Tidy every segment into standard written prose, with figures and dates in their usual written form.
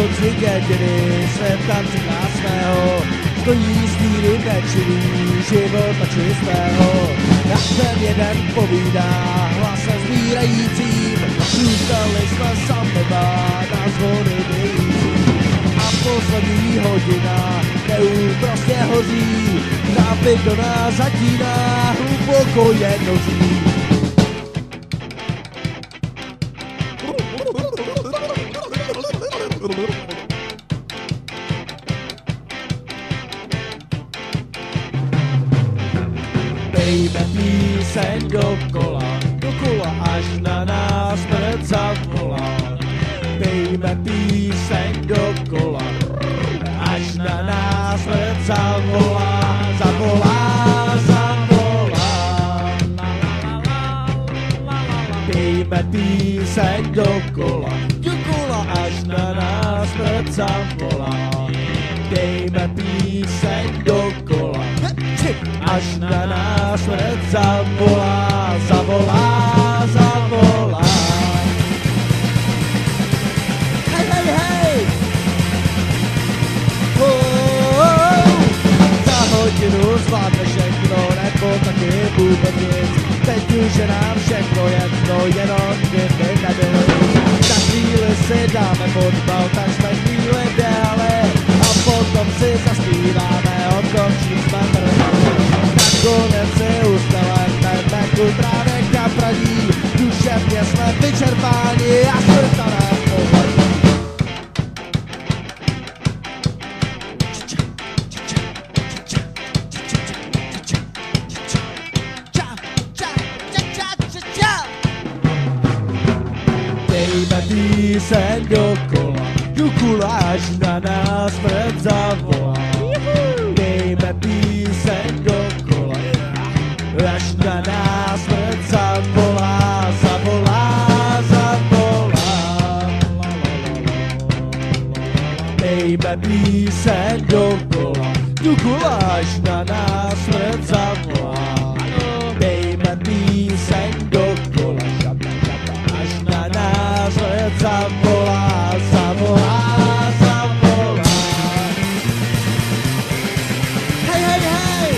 pocit jediný, jsem tanci krásného, stojí stíny nečilý, života čistého. Jak ten jeden povídá hlasem sbírajícím, zůstali jsme sami na zvony nející. A poslední hodina neúprostně hoří, nápěk do nás zatíná, hluboko je noří. Dejme píseň dokola, až na nás smrt zavolá. Dejme píseň dokola, až na nás smrt zavolá, zavolá, zavolá. Dejme píseň dokola, až na nás smrt zavolá. Dejme píseň dokola, až na nás smrt zavolá, zavolá, zavolá. Hej, hej, hej! Za hodinu zvládne všechno, nebo taky vůbec nic. Teď už je nám všechno jedno, jenom kdyby nebyli. Za chvíli si dáme fotbal, tak jsme chvíli dále. A potom si zaspíváme, odkončím jsme mrtvali. Nakonec si ustaleme, meku trávek na praní. Duševně jsme vyčerpáni a smrt na nás pohledí. Dejme píseň dokola, až na nás smrt zavolá. Dejme píseň dokola, až na nás smrt zavolá, zavolá, zavolá. Dejme píseň dokola, až na nás smrt zavolá. Dejme píseň dokola, až na nás smrt zavolá, zavolá, zavolá. Hej, hej, hej!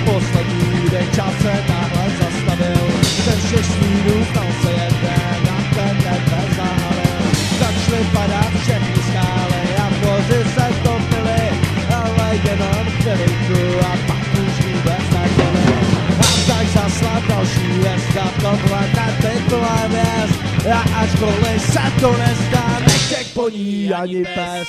Poslední den čas se náhle zastavil, ze všech smírů stal se jeden a ten nezahalil. Začaly padat všechny skály a vozy se topily, ale jenom chvilinku a pak už vůbec nebyly. A tak zasla další dneska, tohle netitulé věc, a až kvůli se to nezdá, nechtěk po ní ani pes.